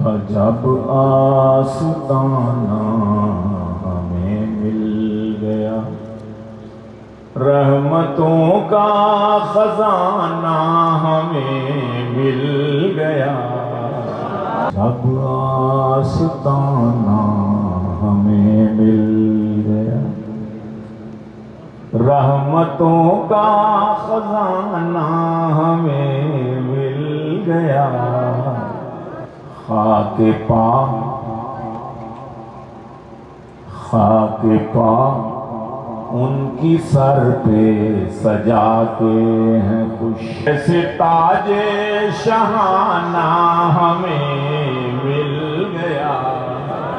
کا جب آستانہ ہمیں مل گیا، رحمتوں کا خزانہ ہمیں مل گیا، جب آستانہ ہمیں مل گیا، رحمتوں کا خزانہ ہمیں مل گیا، خاک پا ان کی سر پہ سجا کے ہیں خوش، ایسے تاج شہانہ ہمیں مل گیا،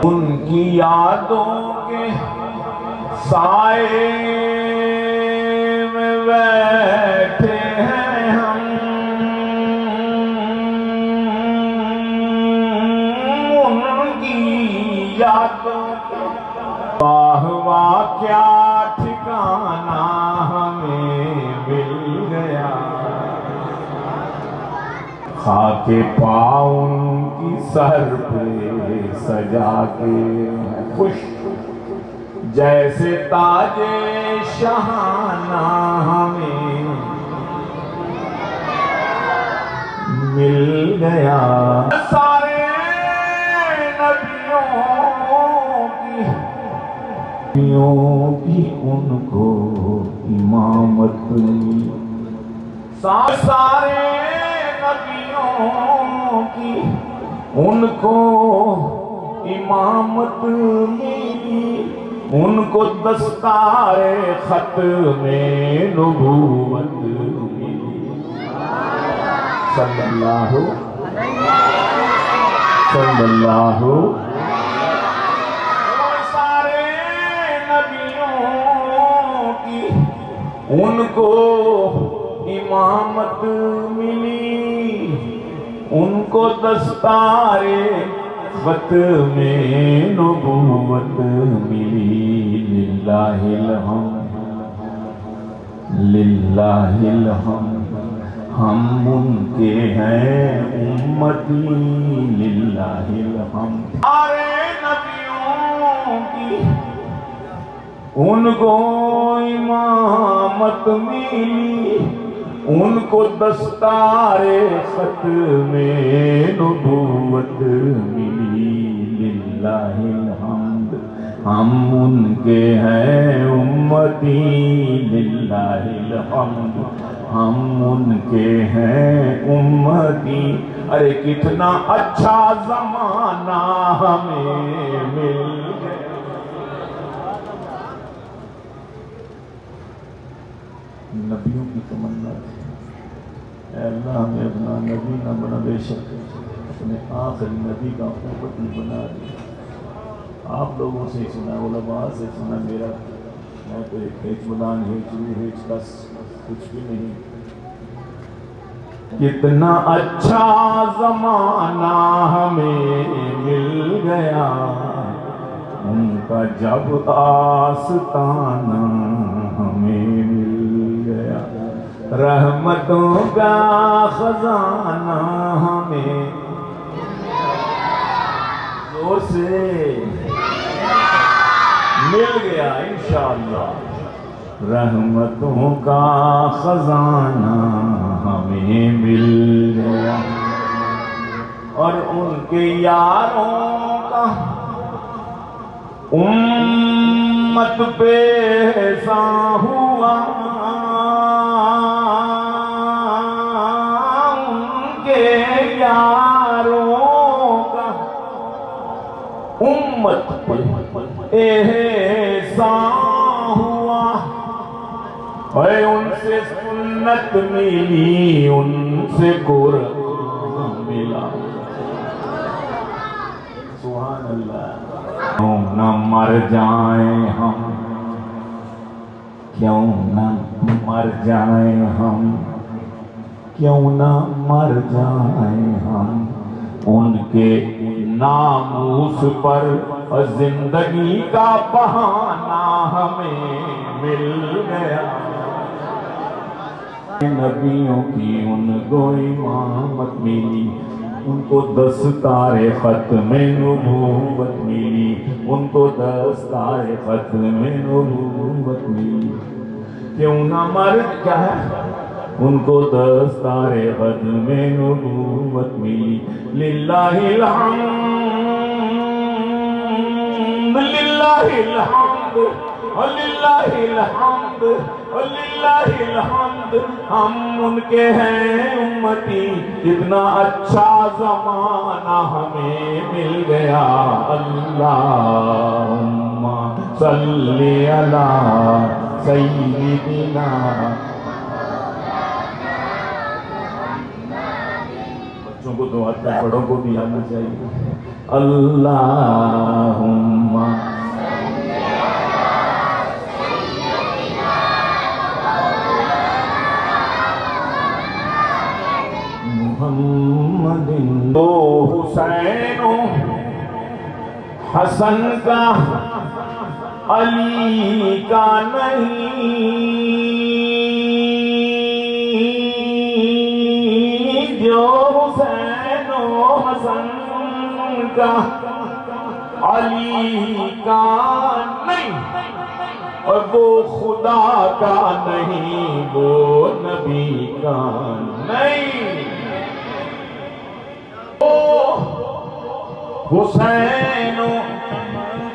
ان کی یادوں کے سائے میں بیٹھے ہیں ہم، ان کی یادوں کے واہ واہ کیا ٹھکانہ ہمیں مل گیا، خاک پاؤں ان کی سر پہ سجا کے خوش، جیسے تاج شہانہ ہمیں مل گیا، سارے نبیوں کی ان کو امامت ملی، سارے نبیوں کی ان کو امامت ملی، ان کو دستار خط میں نبوت ملی، صلی اللہ سارے نبیوں کی ان کو امامت ملی، ان کو دستار خط میں نبوت ملی، للہ الحمد ہم ان کے ہیں امتی، للہ الحمد، سارے نبیوں کی ان کو امامت ملی، ان کو دستار خط میں نبوت ملی، للہ الحمد ہم ان کے ہیں امتی، للہ الحمد ہم ان کے ہیں امتی، ارے کتنا اچھا زمانہ ہمیں مل گیا، نبیوں کی تمنا تھی، اے اللہ ہمیں اپنا نبی نہ بنا، بے شک اپنے آخری نبی کا امتی بنا دیا، آپ لوگوں سے سنا، علماء سے سنا، میرا میں تو ایک ہیچمدان ہیچ کس کچھ بھی نہیں، کتنا اچھا زمانہ ہمیں مل گیا، ان کا جب آستانہ ہمیں مل گیا، رحمتوں کا خزانہ ہمیں زور سے مل گیا، انشاءاللہ رحمتوں کا خزانہ ہمیں مل گیا، اور ان کے یاروں کا امت پہ احسان ہوا، ان کے یاروں کا امت پہ احسان ہوا، اے ان سے سنت ملی، ان سے قرآن ملا، سبحان اللہ، کیوں نہ مر جائیں ہم، کیوں نہ مر جائیں ہم، کیوں نہ مر جائیں ہم، ان کے ناموس پر زندگی کا بہانہ ہمیں مل گیا، نبیوں کی ان کو امامت ملی، ان کو دستار ختم نبوت ملی، ان کو دستار ختم نبوت ملی، کیوں نہ مر کیا ہے ان کو دستار ختم نبوت ملی، للہ الحمد للہ الحمد للہ الحمد للہ الحمد، ہم ان کے ہیں امتی، کتنا اچھا زمانہ ہمیں مل گیا، اللہم صلی علی سیدنا۔ بچوں کو تو آتا ہے، بڑوں کو بھی آنا چاہیے، اللہم محمد۔ تو حسین و حسن کا علی کا نہیں، جو حسین و حسن کا علی کا نہیں، اور وہ خدا کا نہیں، وہ نبی کا نہیں، حسین و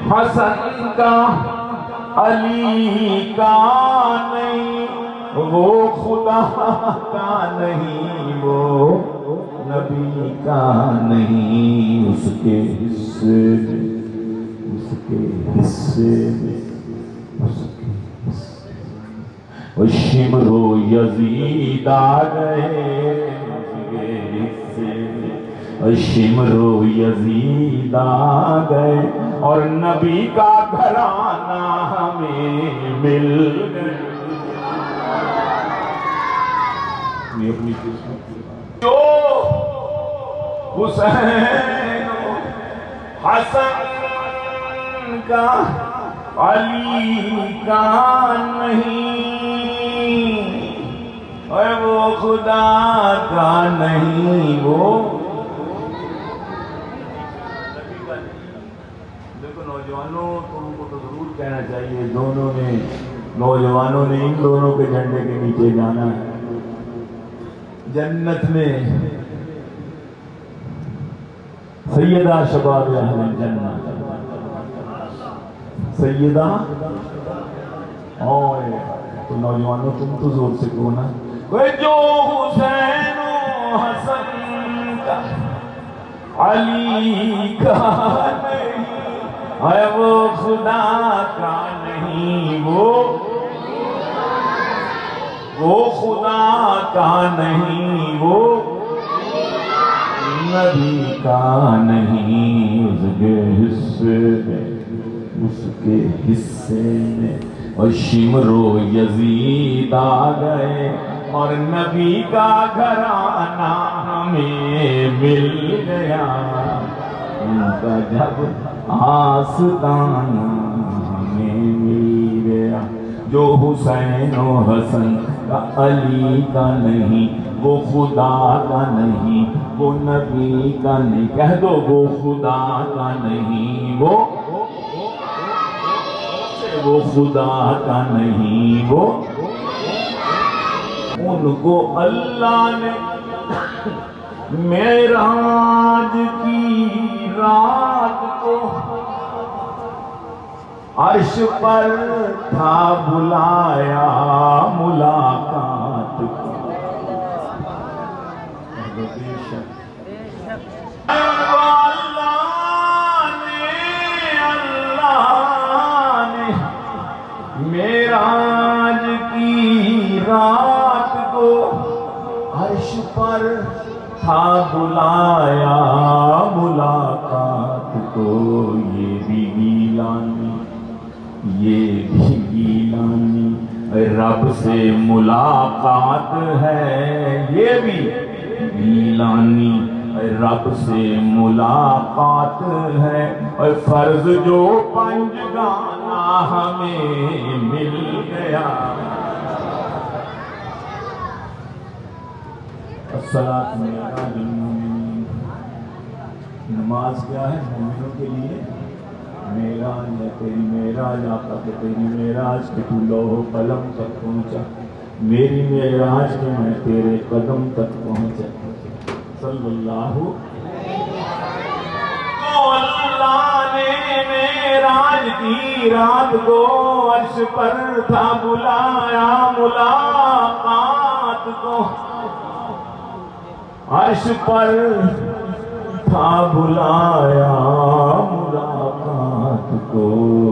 حسن کا علی کا نہیں، وہ خدا کا نہیں، وہ نبی کا نہیں، اس کے حصے میں، اس کے حصے میں، اس کے حصے میں شمر و یزید آ گئے، اس کے حصے میں شمر و یزید آ گئے، اور نبی کا گھرانہ ہمیں مل گئے، جو حسین حسن کا علی کا نہیں، اور وہ خدا کا نہیں، وہ نوجوانوں تم کو تو ضرور کہنا چاہیے، نوجوانوں نے ان دونوں کے جھنڈے کے نیچے جانا ہے، جنت میں سیدہ شباب اہل الجنہ، سیدہ، اور تو نوجوانوں تم تو زور سے کہو نا، جو حسین و حسن کا علی کا نہیں، ہے وہ خدا کا نہیں، وہ خدا کا نہیں، وہ نبی کا نہیں، اس کے حصے میں، اس کے حصے میں اور شمر و یزید آ گئے، اور نبی کا گھرانہ ہمیں مل گیا، ان کا جب آستانہ ہمیں مل گیا، جو حسین و حسن کا علی کا نہیں، وہ خدا کا نہیں، وہ نبی کا نہیں، کہہ دو وہ خدا کا نہیں، وہ خدا کا نہیں، وہ ان کو اللہ نے معراج کی رات کو عرش پر تھا بلایا ملاقات کو، اللہ نے معراج کی رات کو عرش پر تھا بلایا ملاقات کو، یہ بھی گیلانی رب سے ملاقات ہے، یہ بھی گیلانی رب سے ملاقات ہے، اور فرض جو پنج گانا ہمیں مل گیا، الصلاۃ علی المؤمنین نماز کیا ہے مومنوں کے لیے؟ معراج ہے، تیری معراج آقا کہ تیری معراج کہ تو لوح و قلم تک پہنچا، میری معراج کہ میں تیرے قدم تک پہنچا صلی اللہ۔ تو اللہ نے معراج کی رات کو عرش پر تھا بلایا ملاقات کو، عرش پر تھا بلایا ملاقات کو،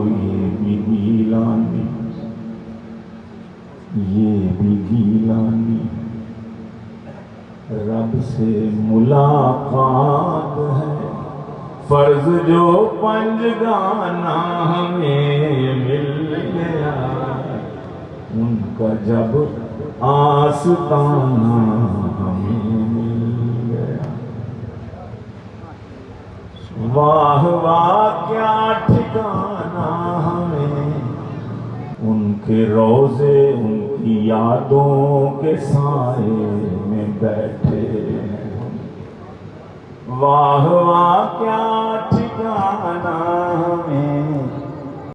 یہ بھی گیلانی، یہ بھی گیلانی رب سے ملاقات ہے، فرض جو پنجگانا ہمیں مل گیا، ان کا جب آستانہ ہمیں مل گیا، واہ واہ کیا ٹھکانا ہمیں، ان کے روضے ان کی یادوں کے سائے میں بیٹھے ہیں، واہ واہ کیا ٹھکانا ہمیں